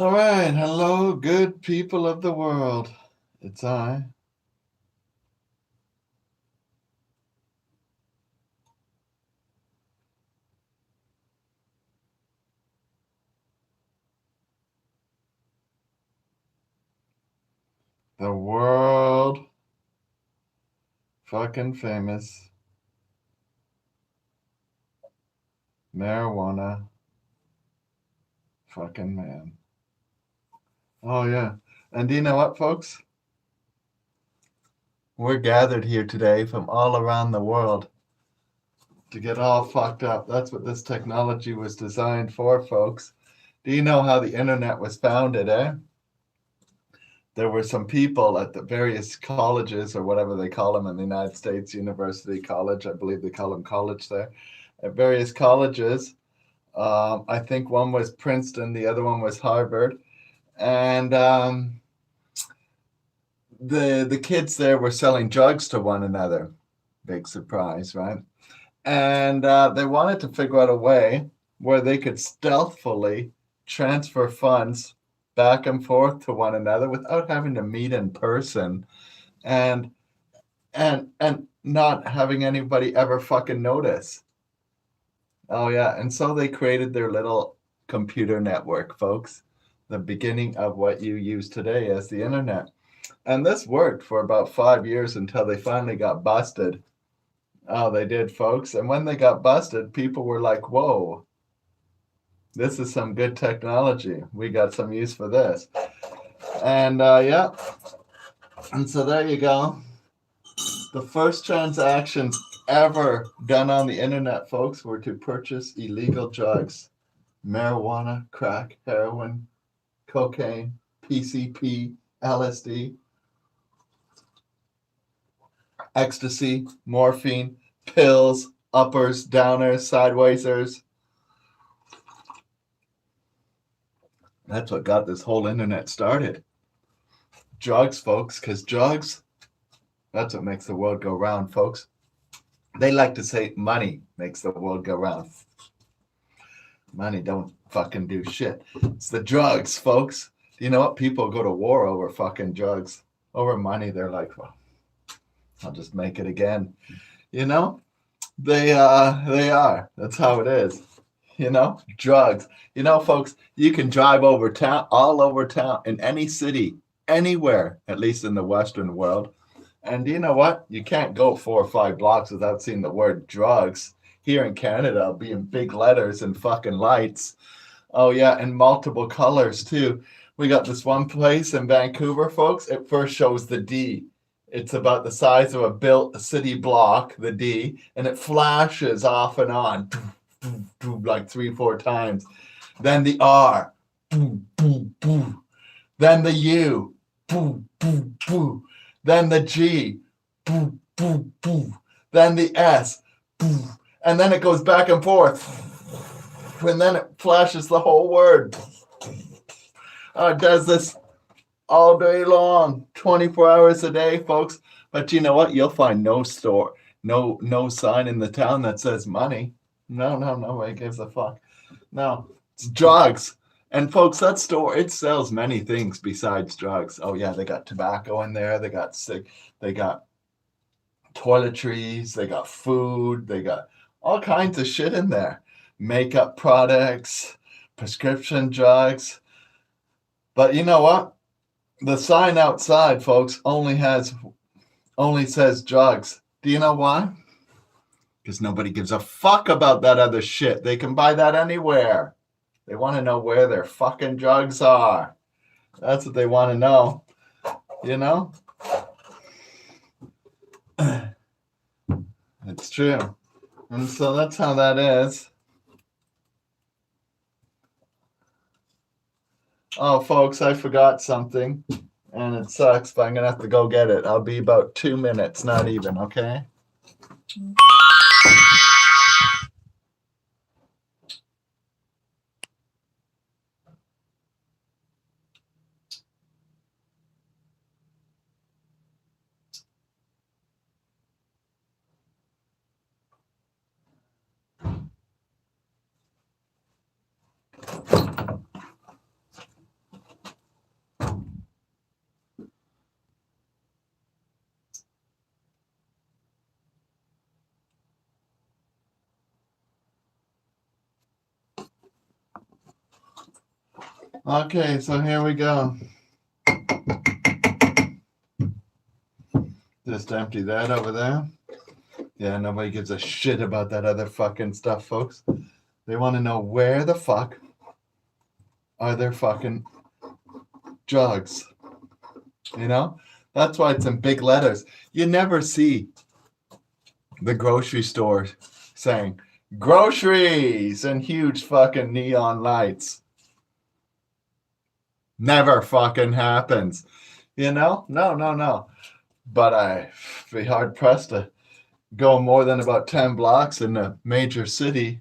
All right, hello, good people of the world. It's I. The world fucking famous marijuana fucking man. Oh, yeah. And do you know what, folks? We're gathered here today from all around the world to get all fucked up. That's what this technology was designed for, folks. Do you know how the internet was founded, eh? There were some people at the various colleges or whatever they call them in the United States, University College, I believe they call them college there, at various colleges. I think one was Princeton, the other one was Harvard, and the kids there were selling drugs to one another. Big surprise, right? And they wanted to figure out a way where they could stealthily transfer funds back and forth to one another without having to meet in person and and not having anybody ever fucking notice. Oh yeah, and so they created their little computer network, folks. The beginning of what you use today as the internet. And this worked for about 5 years until they finally got busted. Oh, they did, folks. And when they got busted, people were like, whoa, this is some good technology. We got some use for this. And yeah, and so there you go. The first transactions ever done on the internet, folks, were to purchase illegal drugs: marijuana, crack, heroin, cocaine, PCP, LSD, ecstasy, morphine, pills, uppers, downers, sidewaysers. That's what got this whole internet started. Drugs, folks, because drugs, that's what makes the world go round, folks. They like to say money makes the world go round. Money don't fucking do shit. It's the drugs, folks. You know what? People go to war over fucking drugs. Over money, they're like, well, I'll just make it again. You know? They are. That's how it is. You know? Drugs. You know, folks, you can drive over town, all over town, in any city, anywhere, at least in the Western world. And you know what? You can't go 4 or 5 blocks without seeing the word drugs. Here in Canada, it'll be in big letters and fucking lights. Oh, yeah, and multiple colors too. We got this one place in Vancouver, folks. It first shows the D. It's about the size of a built city block, the D, and it flashes off and on like 3, 4 times. Then the R, boom, boom, boom. Then the U, boom, boom, boom. Then the G, boom, boom, boom. Then the S, boom. And then it goes back and forth. And then it flashes the whole word. It does this all day long, 24 hours a day, folks. But you know what? You'll find no store, no sign in the town that says money. No, nobody gives a fuck. No, it's drugs. And folks, that store, it sells many things besides drugs. Oh yeah, they got tobacco in there. They got toiletries. They got food. They got all kinds of shit in there. Makeup products, prescription drugs. But you know what? The sign outside, folks, only says drugs. Do you know why? Because nobody gives a fuck about that other shit. They can buy that anywhere. They want to know where their fucking drugs are. That's what they want to know. You know? It's true. And so that's how that is. Oh, folks, I forgot something. And it sucks, but I'm going to have to go get it. I'll be about 2 minutes, not even, okay? Okay, so here we go. Just empty that over there. Yeah, nobody gives a shit about that other fucking stuff, folks. They want to know where the fuck are their fucking drugs. You know? That's why it's in big letters. You never see the grocery store saying groceries and huge fucking neon lights. Never fucking happens. You know? No. But I'd be hard pressed to go more than about 10 blocks in a major city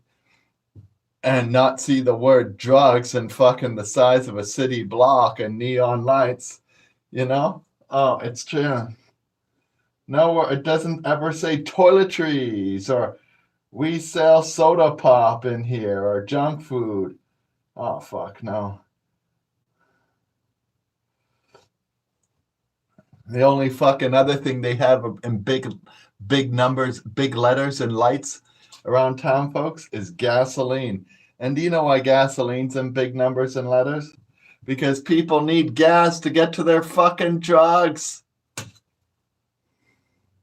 and not see the word drugs and fucking the size of a city block and neon lights, you know? Oh, it's true. No, it doesn't ever say toiletries or we sell soda pop in here or junk food. Oh, fuck, no. The only fucking other thing they have in big numbers, big letters and lights around town, folks, is gasoline. And do you know why gasoline's in big numbers and letters? Because people need gas to get to their fucking drugs.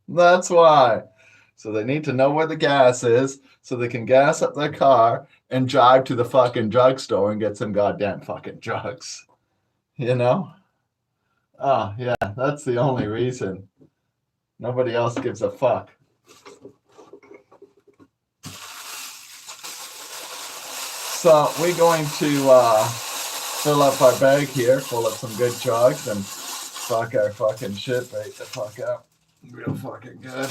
That's why. So they need to know where the gas is so they can gas up their car and drive to the fucking drugstore and get some goddamn fucking drugs. You know? Oh, yeah, that's the only reason. Nobody else gives a fuck. So we're going to fill up our bag here, full of some good drugs, and fuck our fucking shit right the fuck up. Real fucking good.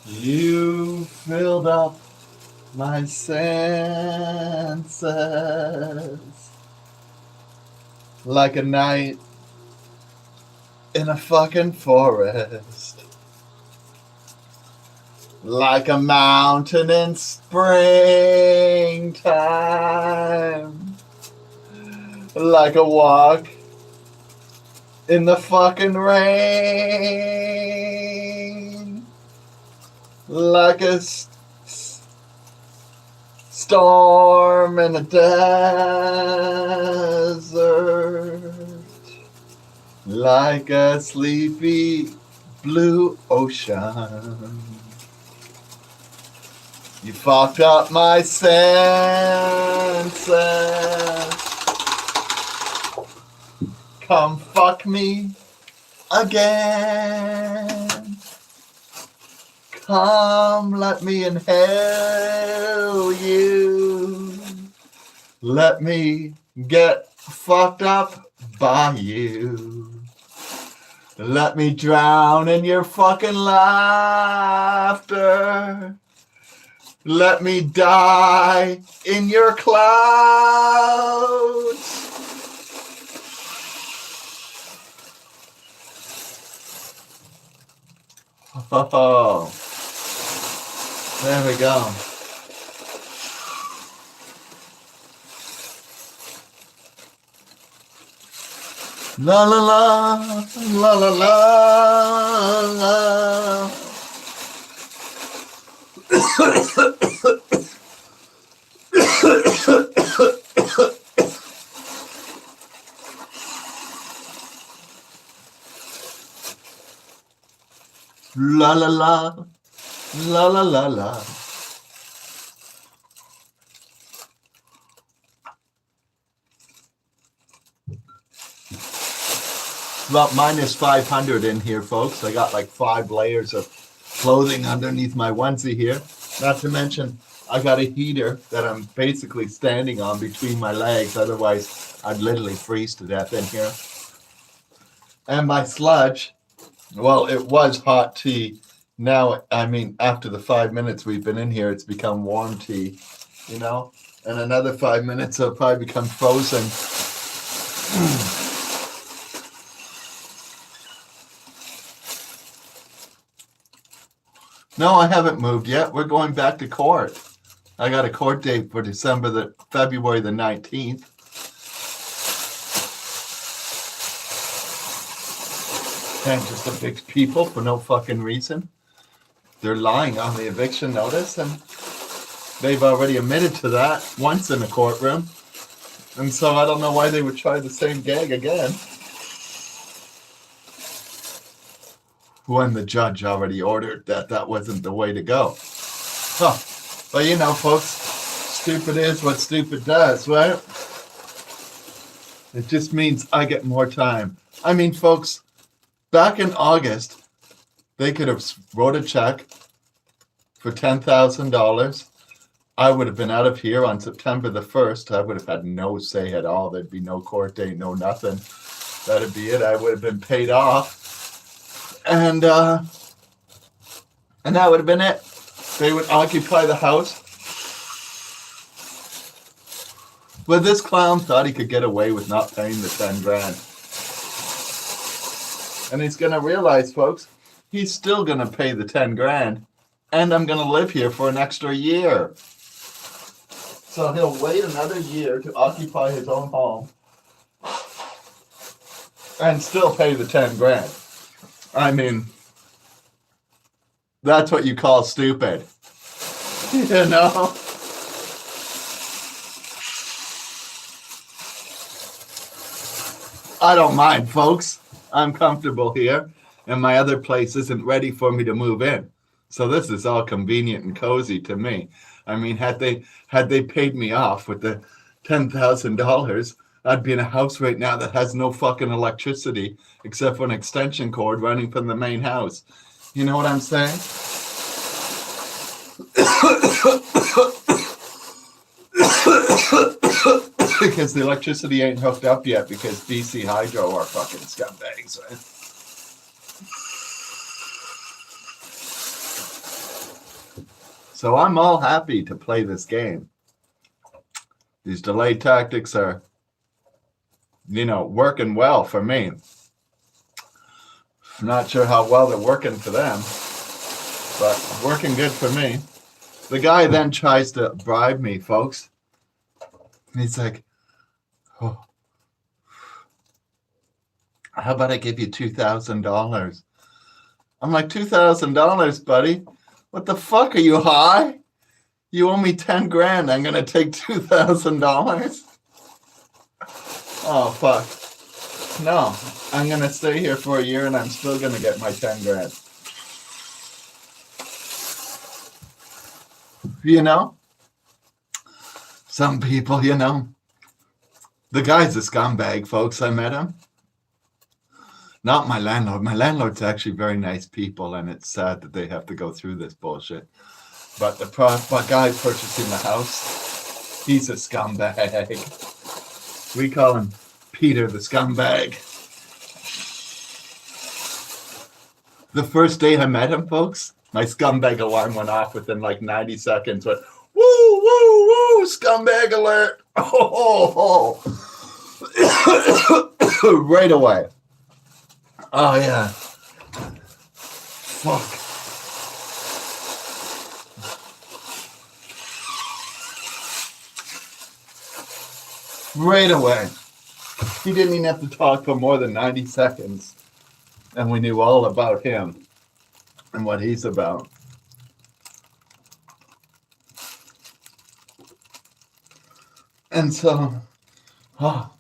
You filled up my senses like a night in a fucking forest, like a mountain in springtime, like a walk in the fucking rain, like a storm in a desert, like a sleepy blue ocean. You fucked up my senses. Come fuck me again. Come, let me inhale you. Let me get fucked up by you. Let me drown in your fucking laughter. Let me die in your clouds. Oh, there we go. La la la, la la la. La la la, la la la la. About minus 500 in here, folks. I got like 5 layers of clothing underneath my onesie here. Not to mention, I got a heater that I'm basically standing on between my legs. Otherwise, I'd literally freeze to death in here. And my sludge, well, it was hot tea. Now, I mean, after the 5 minutes we've been in here, it's become warm tea, you know? And another 5 minutes, it'll probably become frozen. No, I haven't moved yet. We're going back to court. I got a court date for February the 19th. and just evict people for no fucking reason. They're lying on the eviction notice, and they've already admitted to that once in a courtroom. And so I don't know why they would try the same gag again when the judge already ordered that that wasn't the way to go. Huh. But you know, folks, stupid is what stupid does, right? It just means I get more time. I mean, folks, back in August, they could have wrote a check for $10,000. I would have been out of here on September the 1st. I would have had no say at all. There'd be no court date, no nothing. That'd be it. I would have been paid off. And that would have been it. They would occupy the house. But this clown thought he could get away with not paying the 10 grand. And he's going to realize, folks, he's still going to pay the 10 grand. And I'm going to live here for an extra year. So he'll wait another year to occupy his own home and still pay the 10 grand. I mean, that's what you call stupid. You know? I don't mind, folks. I'm comfortable here, and my other place isn't ready for me to move in. So this is all convenient and cozy to me. I mean, had they paid me off with the $10,000, I'd be in a house right now that has no fucking electricity except for an extension cord running from the main house. You know what I'm saying? Because the electricity ain't hooked up yet because BC Hydro are fucking scumbags, right? So I'm all happy to play this game. These delay tactics are, working well for me. I'm not sure how well they're working for them, but working good for me. The guy then tries to bribe me, folks. He's like, oh, how about I give you $2,000? I'm like, $2,000, buddy? What the fuck? Are you high? You owe me 10 grand. I'm going to take $2,000? Oh, fuck. No, I'm going to stay here for a year and I'm still going to get my 10 grand. You know? Some people, The guy's a scumbag, folks. I met him. Not my landlord. My landlord's actually very nice people, and it's sad that they have to go through this bullshit. But the guy purchasing the house, he's a scumbag. We call him Peter the Scumbag. The first day I met him, folks, my scumbag alarm went off within like 90 seconds. Went, woo, woo, woo, scumbag alert. Oh. Right away. Oh, yeah. Fuck. Right away. He didn't even have to talk for more than 90 seconds. And we knew all about him and what he's about. And so, oh,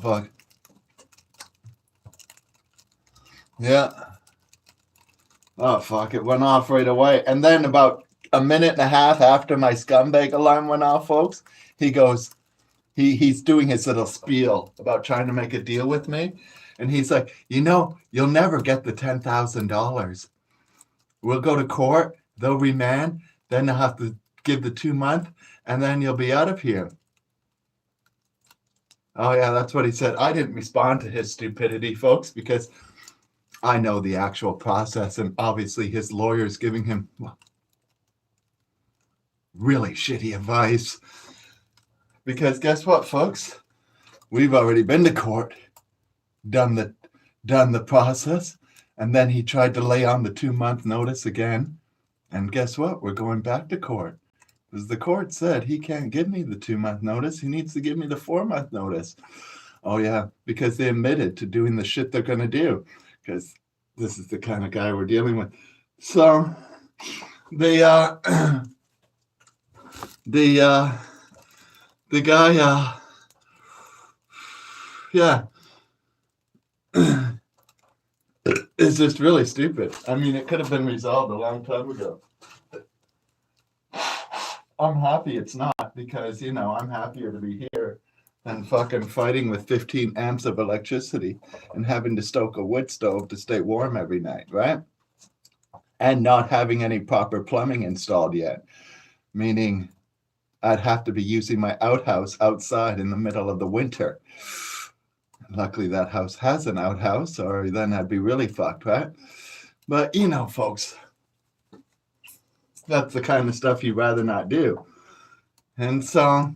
fuck. Yeah. Oh, fuck. It went off right away. And then about a minute and a half after my scumbag alarm went off, folks, he goes, he's doing his little spiel about trying to make a deal with me. And he's like, you'll never get the $10,000. We'll go to court. They'll remand. Then they'll have to give the 2 month, and then you'll be out of here. Oh, yeah, that's what he said. I didn't respond to his stupidity, folks, because I know the actual process, and obviously his lawyer's giving him really shitty advice. Because guess what, folks? We've already been to court. done the process, and then he tried to lay on the 2-month notice again. And guess what? We're going back to court. Because the court said he can't give me the 2-month notice. He needs to give me the 4-month notice. Oh, yeah, because they admitted to doing the shit they're going to do. Because this is the kind of guy we're dealing with. So the guy, yeah, is just really stupid. I mean, it could have been resolved a long time ago. I'm happy it's not, because, you know, I'm happier to be here than fucking fighting with 15 amps of electricity and having to stoke a wood stove to stay warm every night, right? And not having any proper plumbing installed yet, meaning I'd have to be using my outhouse outside in the middle of the winter. Luckily, that house has an outhouse, or then I'd be really fucked, right? But, you know, folks, that's the kind of stuff you'd rather not do. And so,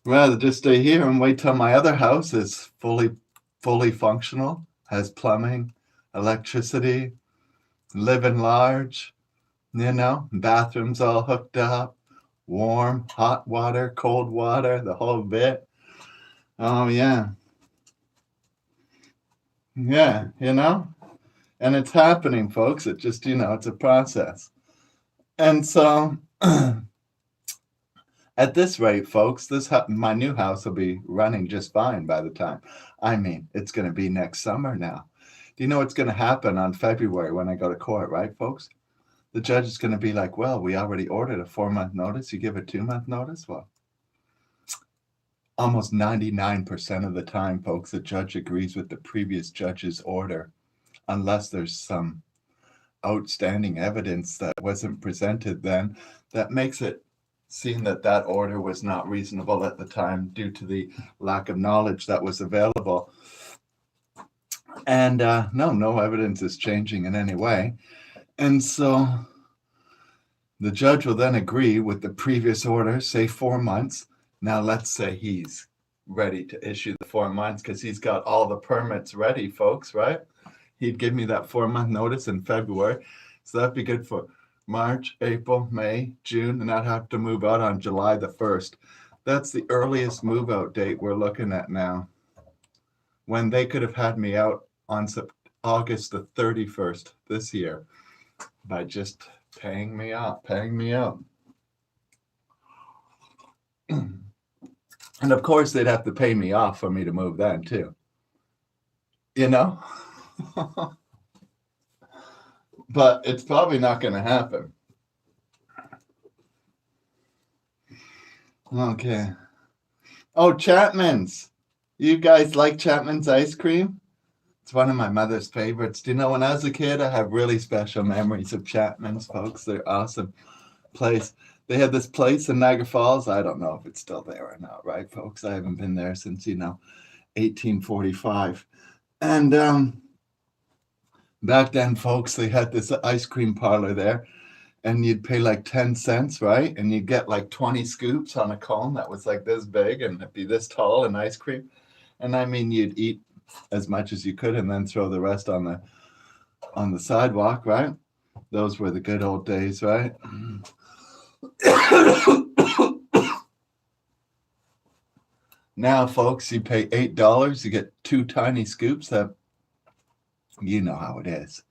rather just stay here and wait till my other house is fully functional, has plumbing, electricity, living large, you know, bathrooms all hooked up, warm, hot water, cold water, the whole bit. Oh, yeah. Yeah, you know? And it's happening, folks. It just, you know, it's a process. And so, at this rate, folks, my new house will be running just fine by the time. I mean, it's going to be next summer now. Do you know what's going to happen on February when I go to court, right, folks? The judge is going to be like, well, we already ordered a 4-month notice. You give a 2-month notice? Well, almost 99% of the time, folks, the judge agrees with the previous judge's order, unless there's some outstanding evidence that wasn't presented then that makes it seem that that order was not reasonable at the time due to the lack of knowledge that was available. And no evidence is changing in any way. And so the judge will then agree with the previous order, say 4 months. Now, let's say he's ready to issue the 4 months because he's got all the permits ready, folks, right? He'd give me that 4-month notice in February. So that'd be good for March, April, May, June, and I'd have to move out on July the 1st. That's the earliest move out date we're looking at now, when they could have had me out on August the 31st this year by just paying me out. And of course, they'd have to pay me off for me to move then, too. You know? But it's probably not going to happen. Okay. Oh, Chapman's. You guys like Chapman's ice cream? It's one of my mother's favorites. Do you know, when I was a kid, I have really special memories of Chapman's, folks. They're awesome place. They had this place in Niagara Falls. I don't know if it's still there or not, right, folks? I haven't been there since, 1845. And back then, folks, they had this ice cream parlor there, and you'd pay like 10 cents, right? And you'd get like 20 scoops on a cone that was like this big and it'd be this tall in ice cream. And I mean, you'd eat as much as you could and then throw the rest on the sidewalk, right? Those were the good old days, right? Now, folks, you pay $8, you get 2 tiny scoops. That, you know how it is.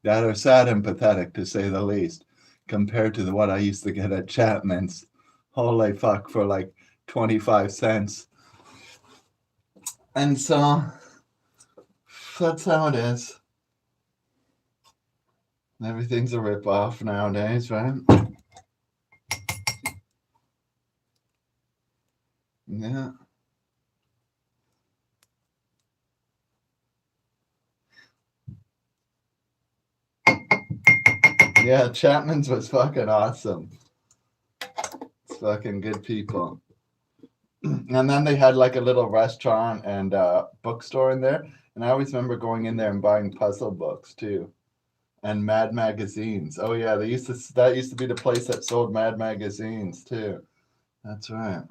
That are sad and pathetic, to say the least, compared to what I used to get at Chapman's. Holy fuck, for like 25 cents. And so, that's how it is. Everything's a rip-off nowadays, right? Yeah. Yeah, Chapman's was fucking awesome. It's fucking good people. And then they had like a little restaurant and bookstore in there. And I always remember going in there and buying puzzle books too. And Mad magazines. Oh yeah, that used to be the place that sold Mad magazines too. That's right.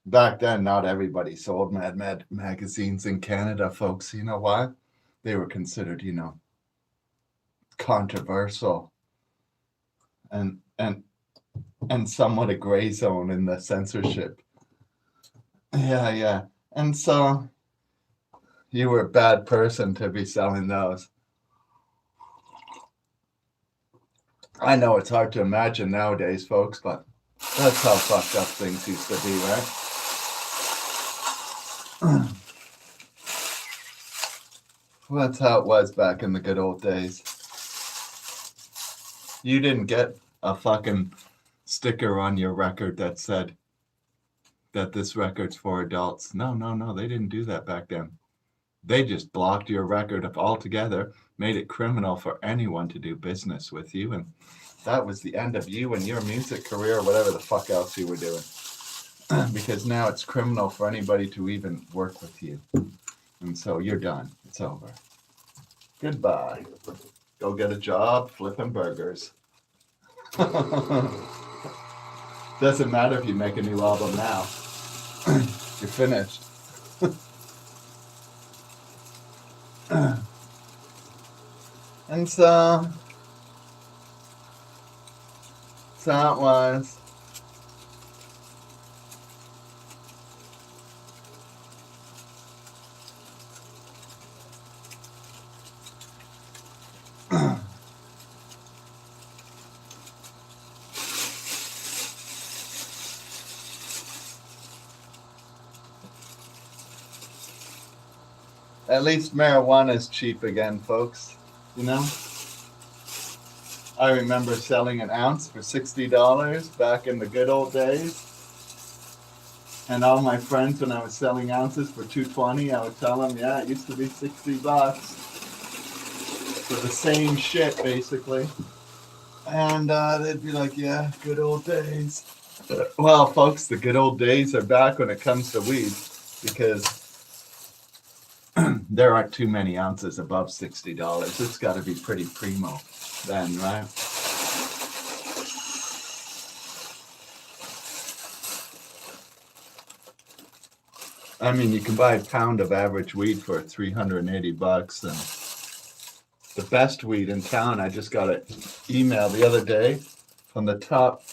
Back then, not everybody sold Mad magazines in Canada, folks. You know why? They were considered, controversial and and and somewhat a gray zone in the censorship. Yeah, yeah. And so you were a bad person to be selling those. I know it's hard to imagine nowadays, folks, but that's how fucked up things used to be, right? Well, that's how it was back in the good old days. You didn't get a fucking sticker on your record that said that this record's for adults. No, no, no, they didn't do that back then. They just blocked your record up altogether, made it criminal for anyone to do business with you, and that was the end of you and your music career or whatever the fuck else you were doing. Because now it's criminal for anybody to even work with you. And so you're done. It's over. Goodbye. Go get a job flipping burgers. Doesn't matter if you make a new album now. You're finished. And so it was. At least marijuana is cheap again, folks. You know? I remember selling an ounce for $60 back in the good old days. And all my friends, when I was selling ounces for $2.20, I would tell them, yeah, it used to be $60 for the same shit, basically. And they'd be like, yeah, good old days. Well, folks, the good old days are back when it comes to weed, because there aren't too many ounces above $60. It's got to be pretty primo then, right? I mean, you can buy a pound of average weed for $380, and the best weed in town, I just got an email the other day from the top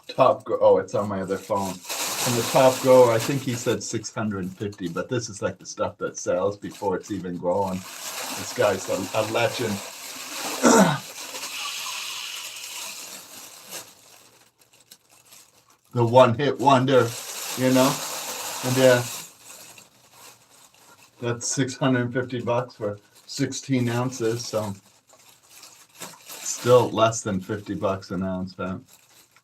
it's on my other phone. From the top grower, I think he said 650, but this is like the stuff that sells before it's even growing. This guy's a legend. The one-hit wonder, you know? And yeah, that's $650 for 16 ounces, so still less than $50 an ounce, man.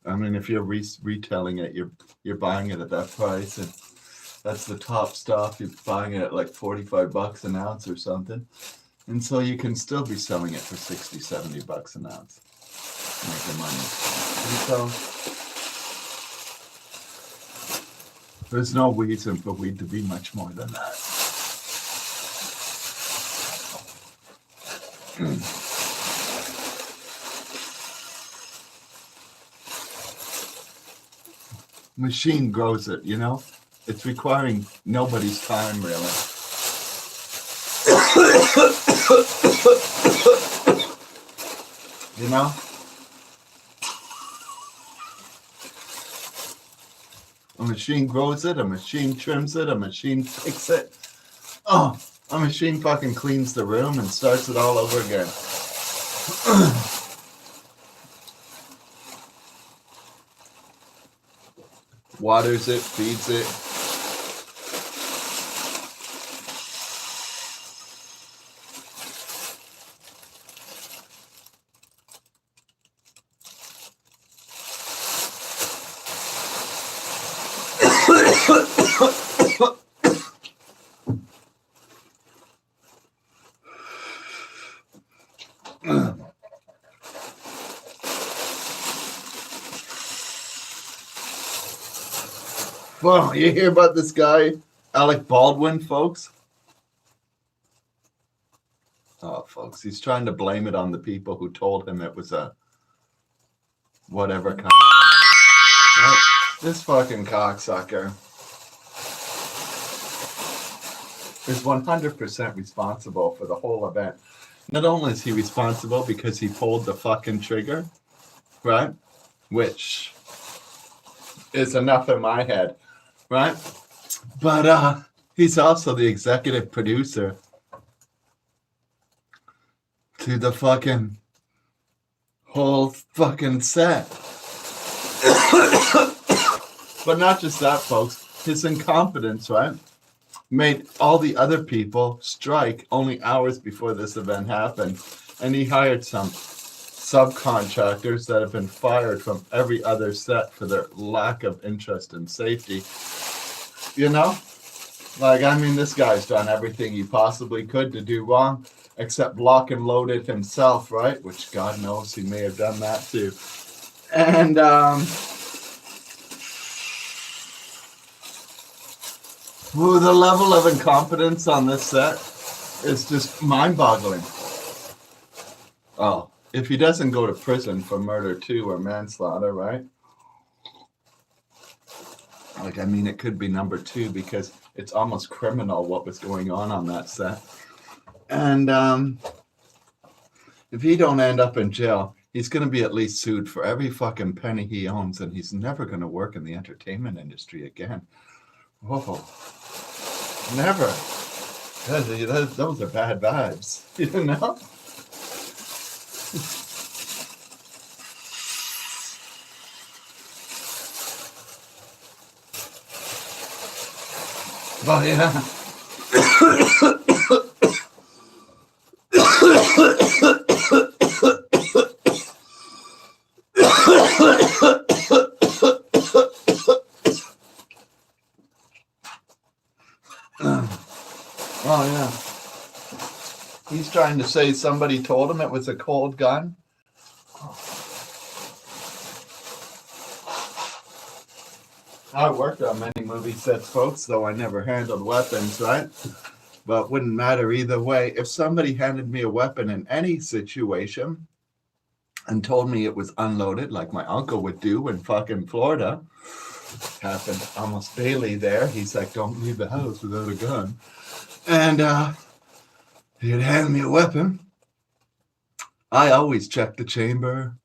I mean, if you're retailing it, you're buying it at that price, and that's the top stuff. You're buying it at like $45 an ounce or something, and so you can still be selling it for $60, $70 an ounce, making money. And so there's no reason for weed to be much more than that. Machine grows it, you know? It's requiring nobody's time, really. You know? A machine grows it, a machine trims it, a machine picks it. Oh, a machine fucking cleans the room and starts it all over again. Waters it, feeds it. Well, you hear about this guy, Alec Baldwin, folks? Oh, folks, he's trying to blame it on the people who told him it was a whatever kind of... This fucking cocksucker. is 100% responsible for the whole event. Not only is he responsible because he pulled the fucking trigger, right? Which is enough in my head, right? But he's also the executive producer to the fucking whole fucking set. But not just that, folks. His incompetence, right, made all the other people strike only hours before this event happened. And he hired some subcontractors that have been fired from every other set for their lack of interest in safety. You know? Like, I mean, this guy's done everything he possibly could to do wrong, except lock and load it himself, right? Which God knows he may have done that too. And, the level of incompetence on this set is just mind-boggling. Oh, if he doesn't go to prison for murder too or manslaughter, right? Like, I mean, it could be number 2 because it's almost criminal what was going on that set. And if he don't end up in jail, he's going to be at least sued for every fucking penny he owns, and he's never going to work in the entertainment industry again. Whoa. Never. Those are bad vibes, you know? Oh, yeah. Oh, yeah. He's trying to say somebody told him it was a cold gun. I worked on many movie sets, folks, though I never handled weapons, right? But it wouldn't matter either way. If somebody handed me a weapon in any situation and told me it was unloaded, like my uncle would do in fucking Florida, happened almost daily there. He's like, don't leave the house without a gun. And he'd hand me a weapon. I always check the chamber.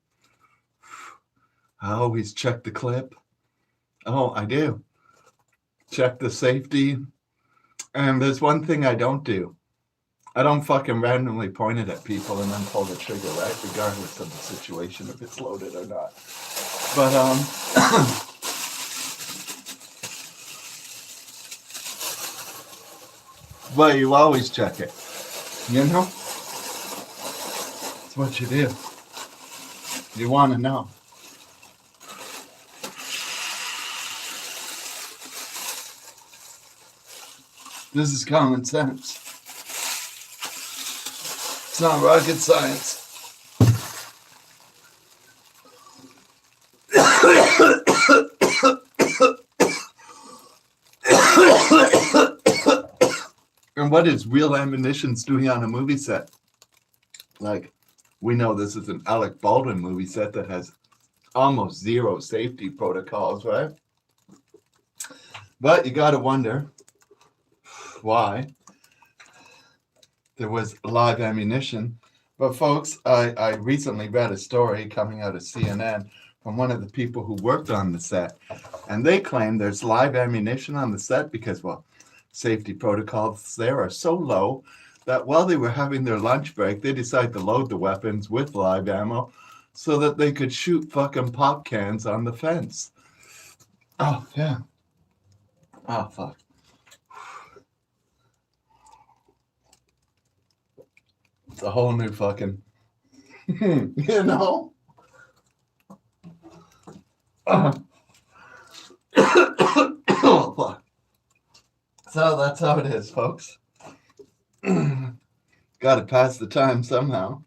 I always check the clip. Oh, I do. Check the safety. And there's one thing I don't do. I don't fucking randomly point it at people and then pull the trigger, right? Regardless of the situation, if it's loaded or not. But, well, you always check it. You know? It's what you do. You want to know. This is common sense. It's not rocket science. And what is real ammunitions doing on a movie set? Like, we know this is an Alec Baldwin movie set that has almost zero safety protocols, right? But you got to wonder why there was live ammunition. But folks, I recently read a story coming out of CNN from one of the people who worked on the set, and they claim there's live ammunition on the set because, well, safety protocols there are so low that while they were having their lunch break, they decided to load the weapons with live ammo so that they could shoot fucking pop cans on the fence. Oh, yeah. Oh, fuck. It's a whole new fucking, you know? Oh, fuck. So that's how it is, folks. Got to pass the time somehow.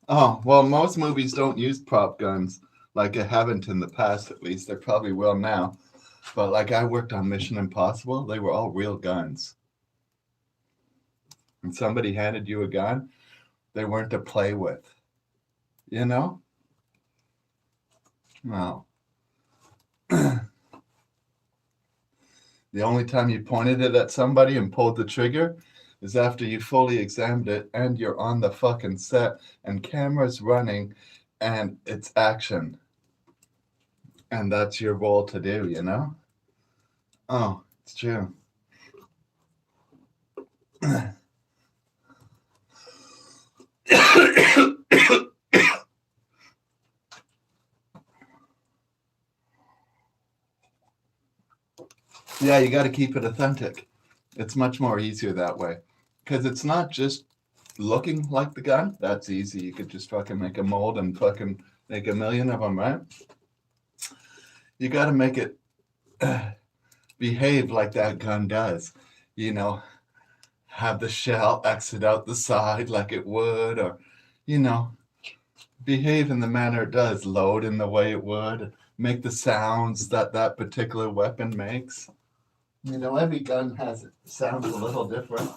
Oh, well, most movies don't use prop guns, like I haven't in the past, at least. They probably will now. But like I worked on Mission Impossible, they were all real guns. and somebody handed you a gun, they weren't to play with. You know? Well, the only time you pointed it at somebody and pulled the trigger is after you fully examined it and you're on the fucking set and cameras running and it's action. And that's your role to do, you know? Oh, it's true. Yeah, you got to keep it authentic. It's much more easier that way. Because it's not just looking like the gun. That's easy. You could just fucking make a mold and fucking make a million of them, right? You got to make it behave like that gun does. You know, have the shell exit out the side like it would, or, you know, behave in the manner it does, load in the way it would, make the sounds that that particular weapon makes. You know, every gun has sounds a little different.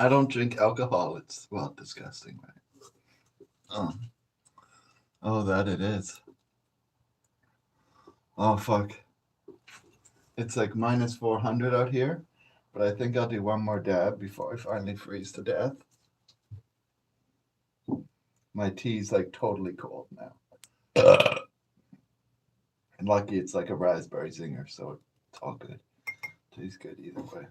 I don't drink alcohol. It's, well, disgusting, right? Oh, that it is. Oh, fuck. It's like minus 400 out here, but I think I'll do one more dab before I finally freeze to death. My tea's like totally cold now. And lucky it's like a raspberry zinger, so it's all good. Tastes good either way.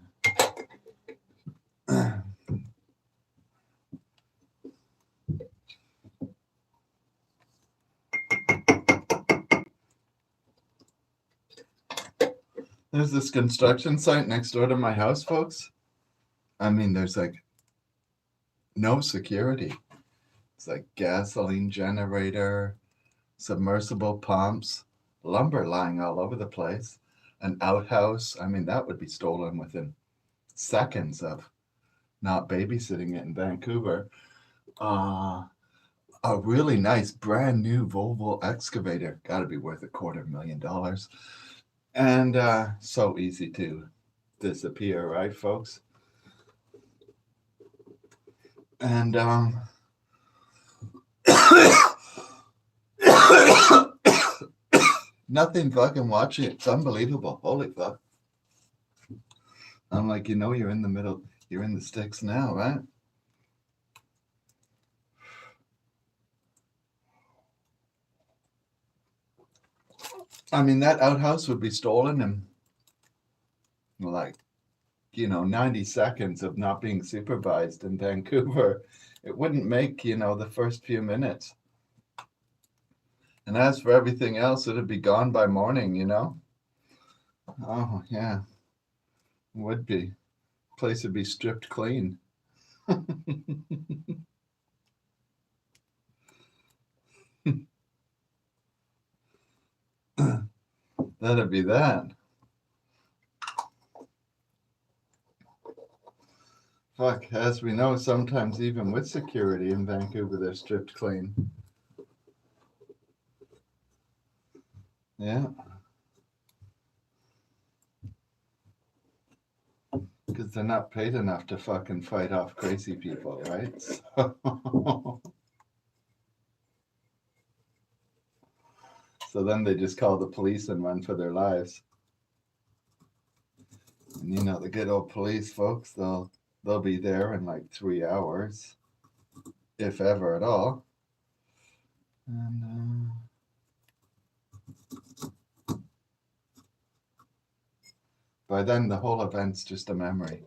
There's this construction site next door to my house, folks. I mean, there's like no security. It's like gasoline generator, submersible pumps, lumber lying all over the place, an outhouse. I mean, that would be stolen within seconds of not babysitting it in Vancouver. A really nice brand new Volvo excavator. Got to be worth $250,000. And so easy to disappear, right, folks? And nothing fucking watching it. It's unbelievable. Holy fuck. I'm like, you know, you're in the middle, you're in the sticks now, right? I mean, that outhouse would be stolen in like, you know, 90 seconds of not being supervised in Vancouver. It wouldn't make, you know, the first few minutes. And as for everything else, it'd be gone by morning, you know? Oh, yeah. Would be. Place would be stripped clean. That'd be that. Fuck, as we know, sometimes even with security in Vancouver, they're stripped clean. Yeah. Because they're not paid enough to fucking fight off crazy people, right? So then they just call the police and run for their lives. And you know, the good old police folks, they'll be there in like 3 hours, if ever at all. And by then, the whole event's just a memory.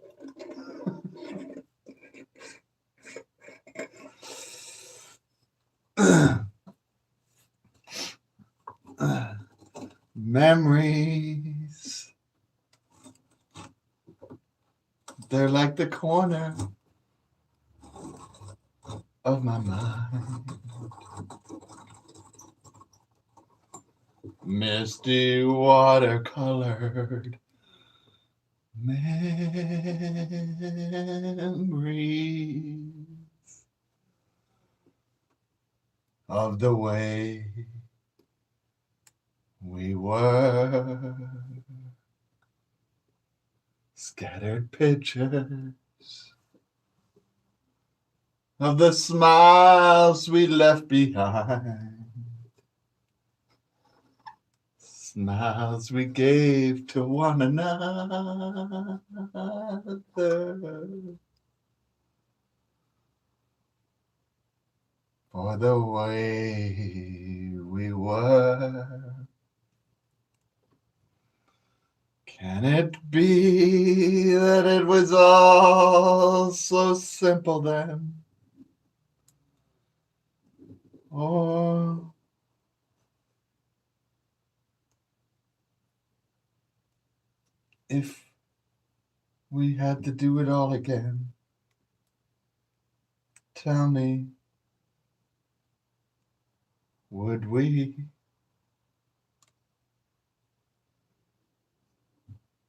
Memories. They're like the corner of my mind. misty watercolored memories of the way we were. Scattered pictures of the smiles we left behind. Smiles we gave to one another. For the way we were. Can it be that it was all so simple then? Or if we had to do it all again, tell me, would we?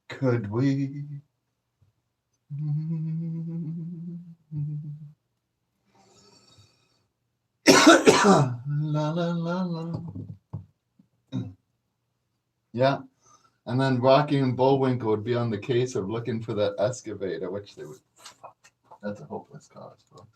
Could we? La la la la. Yeah. And then Rocky and Bullwinkle would be on the case of looking for that excavator, which they would. That's a hopeless cause, folks.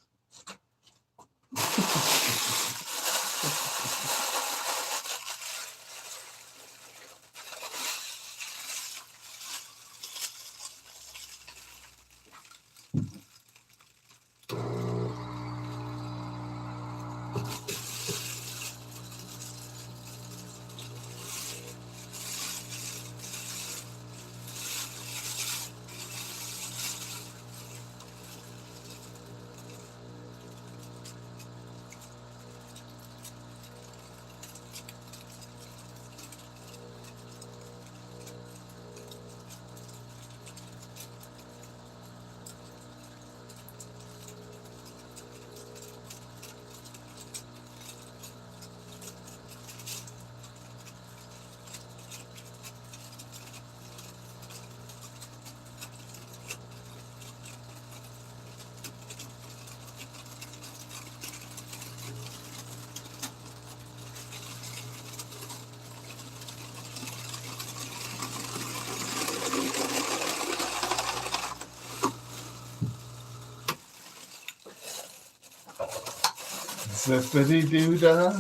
Zippity-doo-dah,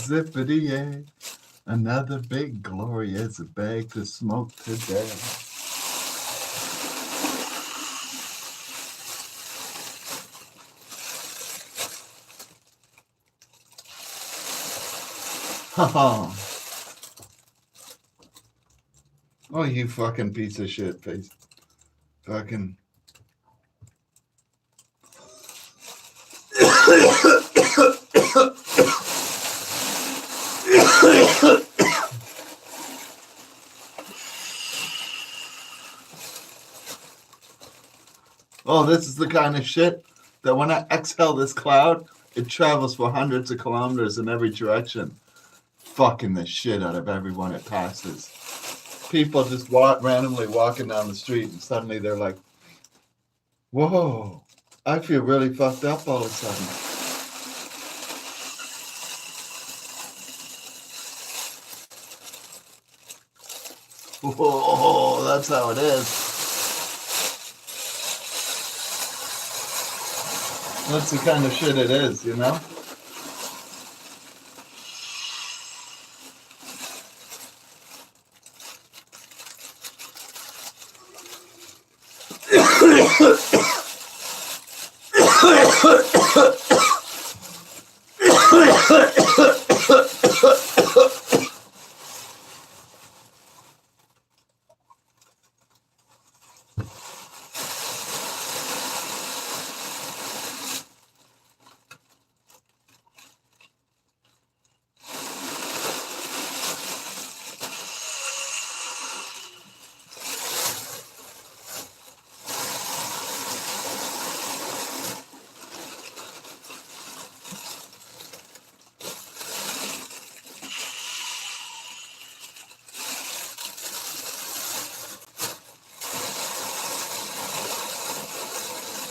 zippity-yay. Another big glorious bag to smoke today. Oh, you fucking piece of shit face. Fucking. Oh, this is the kind of shit that when I exhale this cloud, it travels for hundreds of kilometers in every direction, fucking the shit out of everyone it passes. People just randomly walking down the street, and suddenly they're like, whoa, I feel really fucked up all of a sudden. Whoa, that's how it is. That's the kind of shit it is, you know?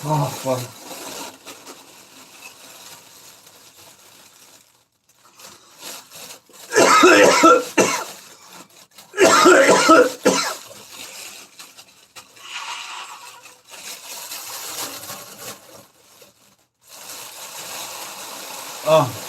Oh, fuck. Oh.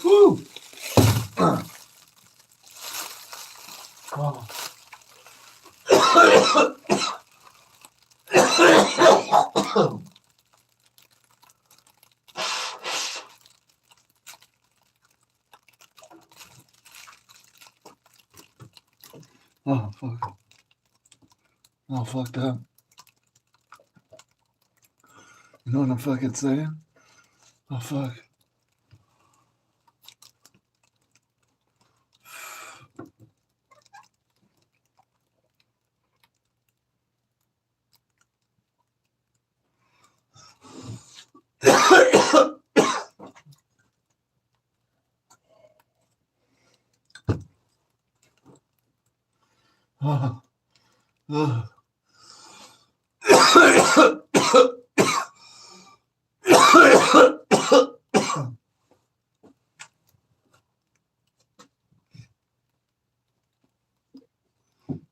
Woo. Oh. Oh, fuck. Oh, fucked up. You know what I'm fucking saying? Oh, fuck. Oh. Oh.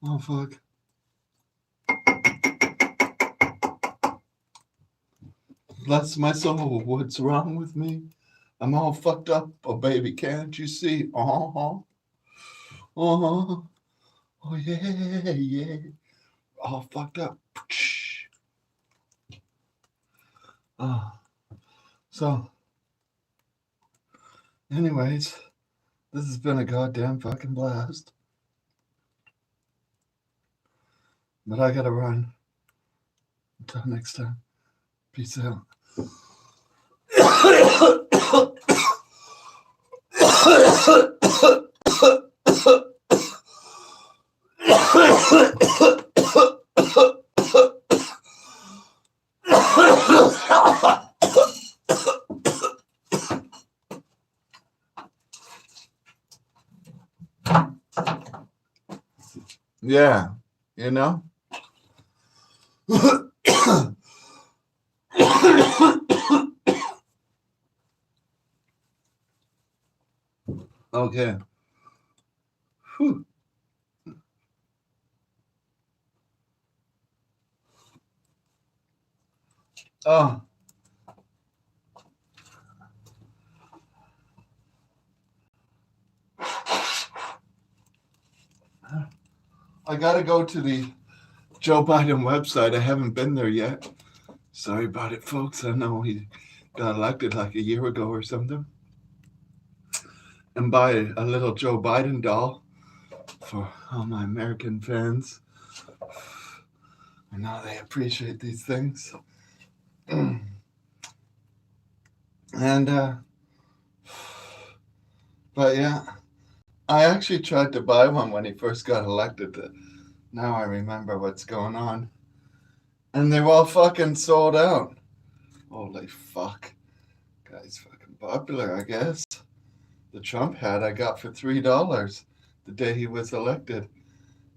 Oh, fuck. Bless my soul. What's wrong with me? I'm all fucked up. Oh, baby, can't you see? Uh-huh. Uh-huh. Oh, yeah, yeah. All fucked up. Oh. So, anyways, this has been a goddamn fucking blast. But I gotta run. Until next time. Peace out. Yeah, you know? Okay. Whew. Oh. I gotta go to the Joe Biden website. I haven't been there yet. Sorry about it, folks. I know he got elected like a year ago or something. And buy a little Joe Biden doll for all my American fans. I know they appreciate these things. And, but yeah, I actually tried to buy one when he first got elected. Now I remember what's going on. And they're all fucking sold out. Holy fuck. Guy's fucking popular, I guess. The Trump hat I got for $3 the day he was elected.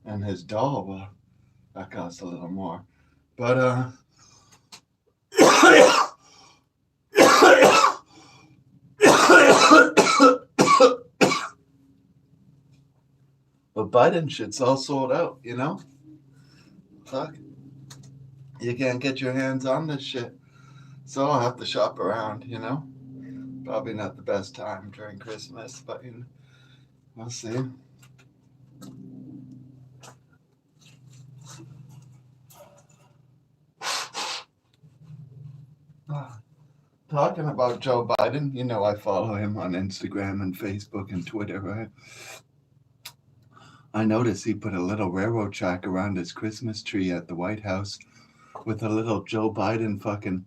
And his doll, well, that cost a little more. But, but Biden shit's all sold out, you know? Fuck. You can't get your hands on this shit. So I'll have to shop around, you know? Probably not the best time during Christmas, but you know, we'll see. Talking about Joe Biden, you know I follow him on Instagram and Facebook and Twitter, right? I noticed he put a little railroad track around his Christmas tree at the White House with a little Joe Biden fucking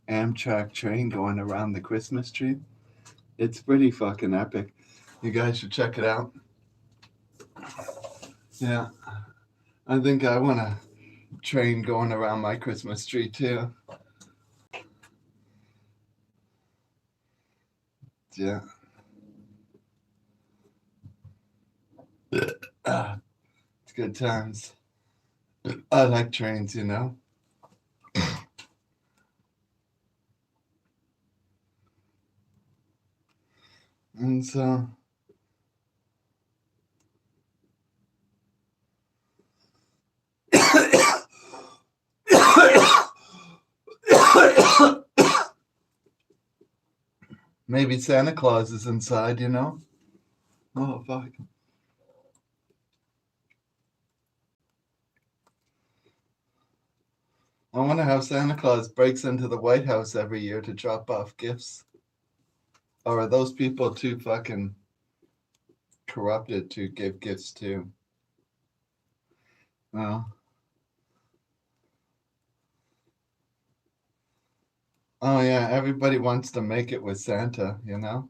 Amtrak train going around the Christmas tree. It's pretty fucking epic. You guys should check it out. Yeah, I think I want a train going around my Christmas tree too. Yeah. It's good times. I like trains, you know. And so maybe Santa Claus is inside, you know? Oh, fuck. I wonder how Santa Claus breaks into the White House every year to drop off gifts. Or are those people too fucking corrupted to give gifts to? No. Oh, yeah, everybody wants to make it with Santa, you know?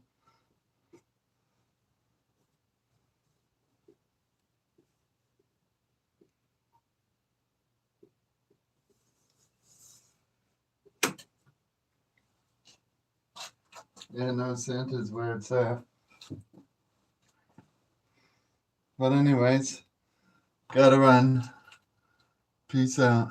Yeah, no, Santa's where it's at. But anyways, gotta run. Peace out.